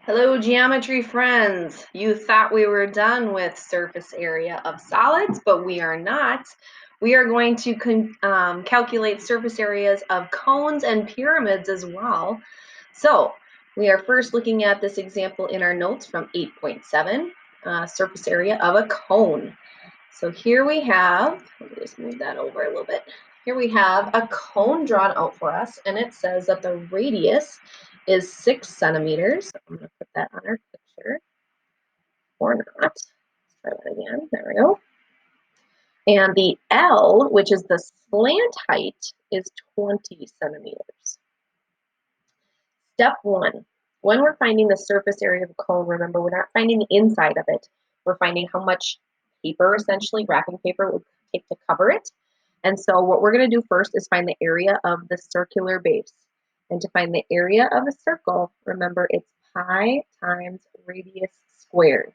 Hello, geometry friends. You thought we were done with surface area of solids, but we are not. We are going to calculate surface areas of cones and pyramids as well. So we are first looking at this example in our notes from 8.7, surface area of a cone. So here we have, let me just move that over a little bit. Here we have a cone drawn out for us, and it says that the radius is 6 centimeters. I'm going to put that on our picture, or not. Let's try that again. There we go. And the L, which is the slant height, is 20 centimeters. Step 1. When we're finding the surface area of a cone, remember, we're not finding the inside of it. We're finding how much paper, essentially, wrapping paper, would take to cover it. And so what we're going to do first is find the area of the circular base. And to find the area of a circle, remember, it's pi times radius squared.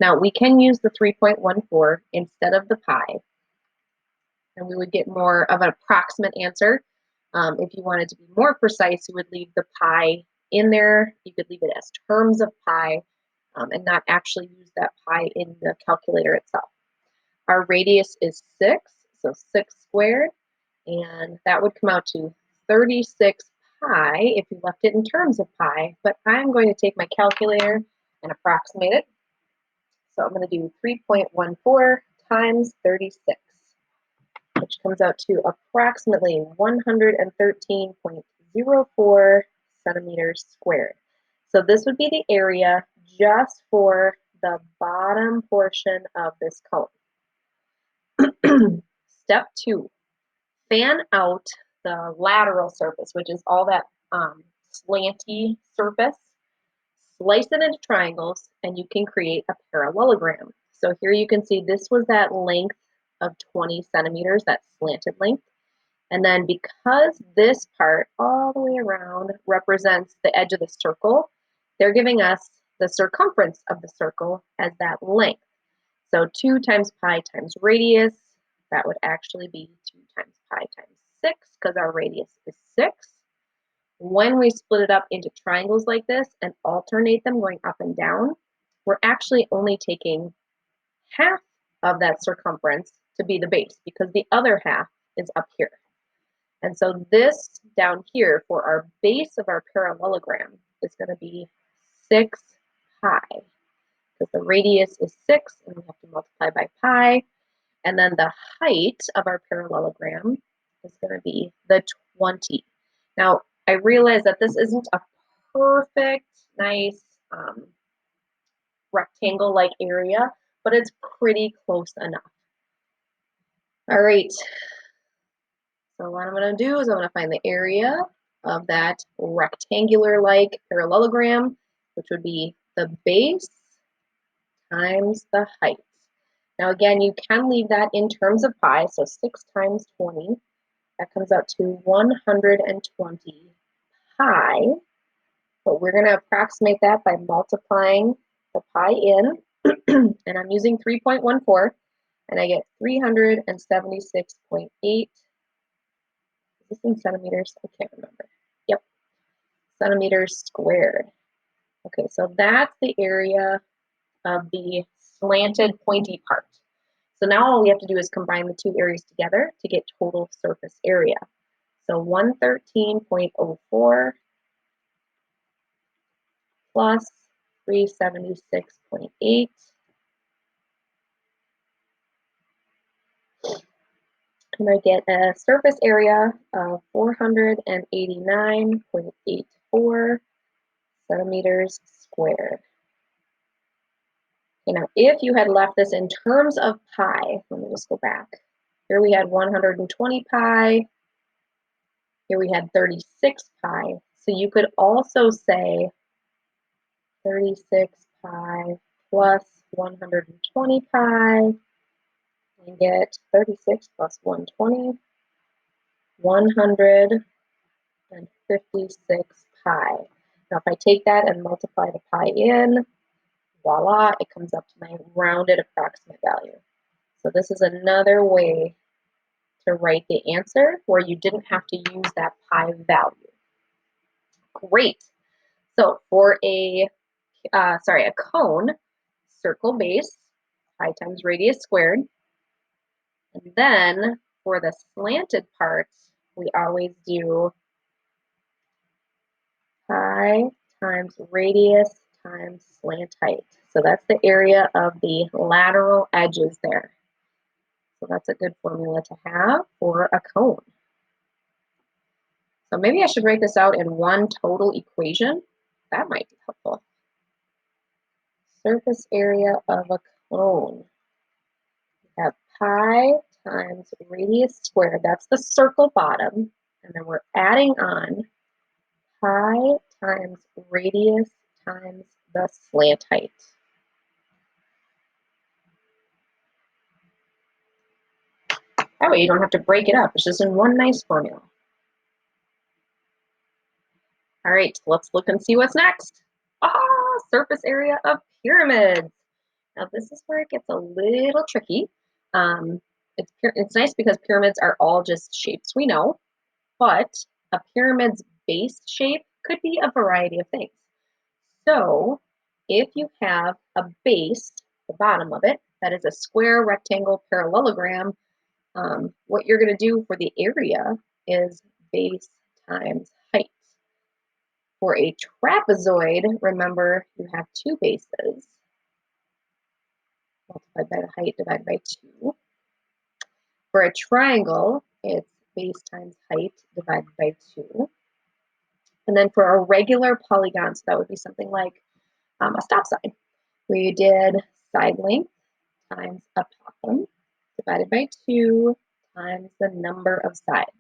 Now, we can use the 3.14 instead of the pi, and we would get more of an approximate answer. If you wanted to be more precise, you would leave the pi in there. You could leave it as terms of pi and not actually use that pi in the calculator itself. Our radius is 6, so 6 squared, and that would come out to 36 pi if you left it in terms of pi, but I'm going to take my calculator and approximate it. So I'm going to do 3.14 times 36, which comes out to approximately 113.04 centimeters squared. So this would be the area just for the bottom portion of this cone. Step 2, fan out the lateral surface, which is all that slanty surface. Slice it into triangles, and you can create a parallelogram. So here you can see this was that length of 20 centimeters, that slanted length. And then because this part all the way around represents the edge of the circle, they're giving us the circumference of the circle as that length. So 2 times pi times radius, that would actually be 2 times pi times 6, because our radius is 6. When we split it up into triangles like this and alternate them going up and down, we're actually only taking half of that circumference to be the base, because the other half is up here. And so this down here for our base of our parallelogram is going to be 6 pi, because the radius is 6 and we have to multiply by pi. And then the height of our parallelogram is going to be the 20. Now, I realize that this isn't a perfect, nice rectangle-like area, but it's pretty close enough. All right. So what I'm going to do is I'm going to find the area of that rectangular-like parallelogram, which would be the base times the height. Now again, you can leave that in terms of pi, so 6 times 20, that comes out to 120 pi, but we're going to approximate that by multiplying the pi in, and I'm using 3.14, and I get 376.8, is this in centimeters? I can't remember. Yep, centimeters squared. Okay, so that's the area of the slanted pointy part. So now all we have to do is combine the two areas together to get total surface area. So 113.04 plus 376.8. And I get a surface area of 489.84 centimeters squared. Okay, now if you had left this in terms of pi, let me just go back. Here we had 120 pi. Here we had 36 pi. So you could also say 36 pi plus 120 pi, and get 36 plus 120, 156 pi. Now if I take that and multiply the pi in, voila, it comes up to my rounded approximate value. So this is another way to write the answer where you didn't have to use that pi value. Great. So for a a cone, circle base, pi times radius squared. And then for the slanted parts, we always do pi times radius times slant height. So that's the area of the lateral edges there. So that's a good formula to have for a cone. So maybe I should write this out in one total equation. That might be helpful. Surface area of a cone. We have pi times radius squared. That's the circle bottom. And then we're adding on pi times radius times the slant height. That way you don't have to break it up. It's just in one nice formula. All right, let's look and see what's next. Surface area of pyramids. Now this is where it gets a little tricky. It's nice because pyramids are all just shapes we know, but a pyramid's base shape could be a variety of things. So if you have a base, the bottom of it, that is a square, rectangle, parallelogram, what you're going to do for the area is base times height. For a trapezoid, remember you have two bases. Multiplied by the height divided by 2. For a triangle, it's base times height divided by 2. And then for a regular polygon, so that would be something like a stop sign, where you did side length times apothem divided by 2 times the number of sides.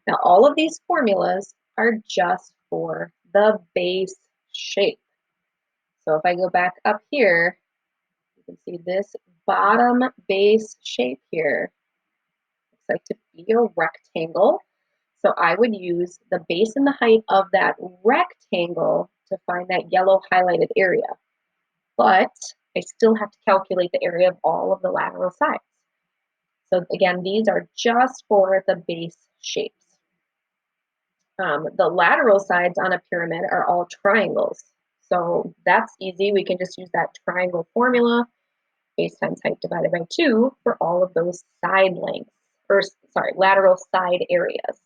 Now, all of these formulas are just for the base shape. So if I go back up here, you can see this bottom base shape here looks like to be a rectangle. So I would use the base and the height of that rectangle to find that yellow highlighted area. But I still have to calculate the area of all of the lateral sides. So again, these are just for the base shapes. The lateral sides on a pyramid are all triangles. So that's easy. We can just use that triangle formula, base times height divided by 2, for all of those side lengths, or sorry, lateral side areas.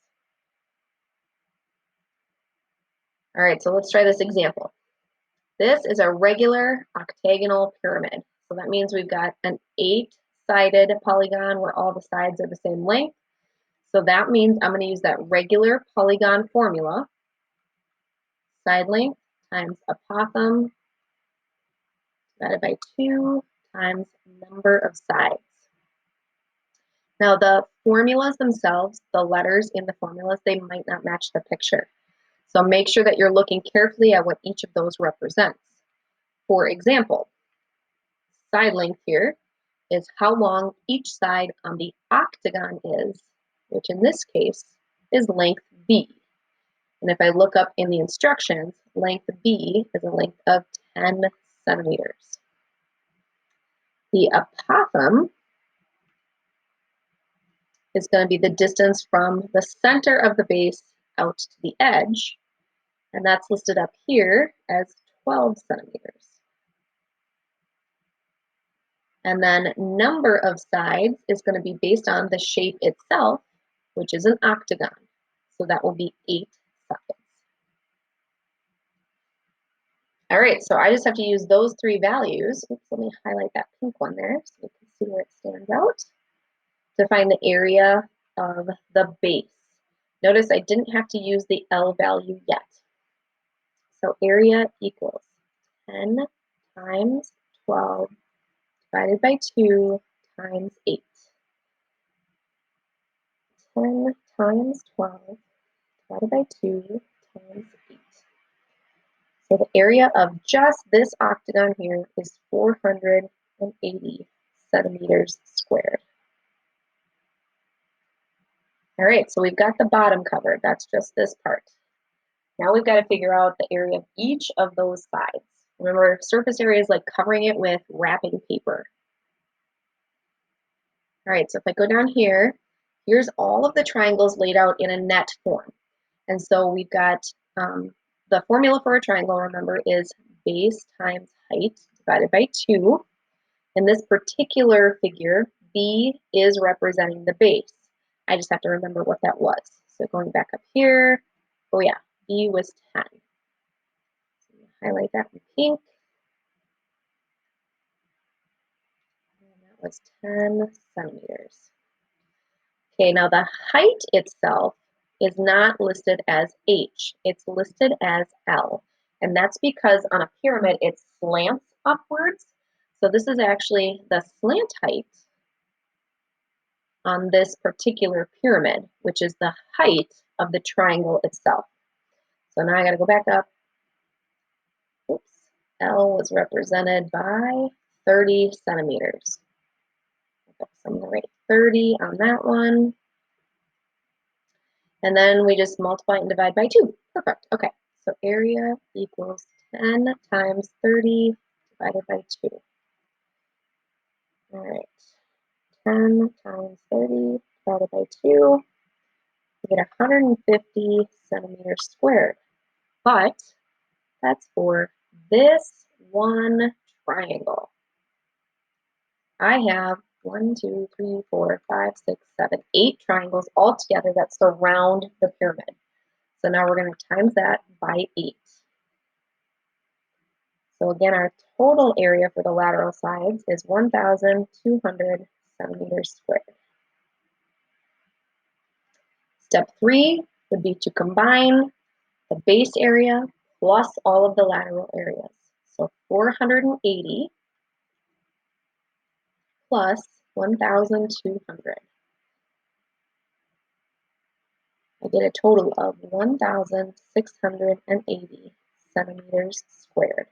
All right, so let's try this example. This is a regular octagonal pyramid. So that means we've got an 8-sided polygon where all the sides are the same length. So that means I'm going to use that regular polygon formula, side length times apothem divided by 2 times number of sides. Now the formulas themselves, the letters in the formulas, they might not match the picture. So make sure that you're looking carefully at what each of those represents. For example, side length here is how long each side on the octagon is, which in this case is length B. And if I look up in the instructions, length B is a length of 10 centimeters. The apothem is going to be the distance from the center of the base out to the edge, and that's listed up here as 12 centimeters. And then number of sides is going to be based on the shape itself, which is an octagon. So that will be 8 sides. All right, so I just have to use those 3 values. Oops, let me highlight that pink one there so we can see where it stands out, to find the area of the base. Notice I didn't have to use the L value yet. So area equals 10 times 12 divided by 2 times 8. 10 times 12 divided by 2 times 8. So the area of just this octagon here is 480 centimeters squared. All right, so we've got the bottom covered. That's just this part. Now we've got to figure out the area of each of those sides. Remember, surface area is like covering it with wrapping paper. All right, so if I go down here, here's all of the triangles laid out in a net form. And so we've got the formula for a triangle, remember, is base times height divided by 2. In this particular figure, B is representing the base. I just have to remember what that was. So going back up here, oh yeah, B was 10. So highlight that in pink. And that was 10 centimeters. Okay, now the height itself is not listed as H, it's listed as L. And that's because on a pyramid, it slants upwards. So this is actually the slant height on this particular pyramid, which is the height of the triangle itself. So now I gotta go back up. Oops, L was represented by 30 centimeters. Okay, so I'm gonna write 30 on that one. And then we just multiply and divide by 2. Perfect. Okay, so area equals 10 times 30 divided by 2. All right, 10 times 30 divided by 2. We get 150 centimeters squared. But that's for this one triangle. I have 1, 2, 3, 4, 5, 6, 7, 8 triangles all together that surround the pyramid. So now we're going to times that by 8. So again, our total area for the lateral sides is 1,200 centimeters squared. Step 3 would be to combine the base area plus all of the lateral areas. So 480 plus 1,200. I get a total of 1,680 centimeters squared.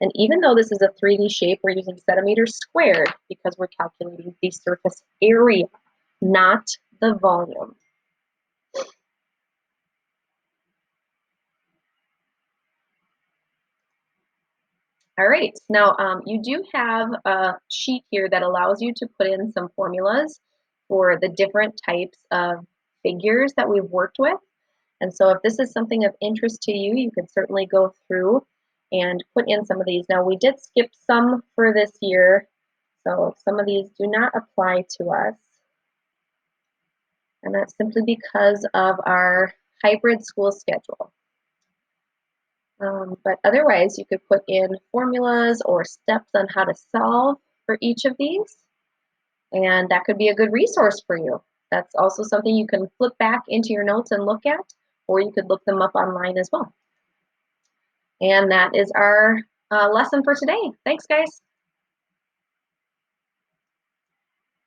And even though this is a 3D shape, we're using centimeters squared because we're calculating the surface area, not the volume. All right, now you do have a sheet here that allows you to put in some formulas for the different types of figures that we've worked with. And so if this is something of interest to you, you can certainly go through and put in some of these. Now we did skip some for this year, so some of these do not apply to us. And that's simply because of our hybrid school schedule. But otherwise, you could put in formulas or steps on how to solve for each of these. And that could be a good resource for you. That's also something you can flip back into your notes and look at, or you could look them up online as well. And that is our lesson for today. Thanks, guys.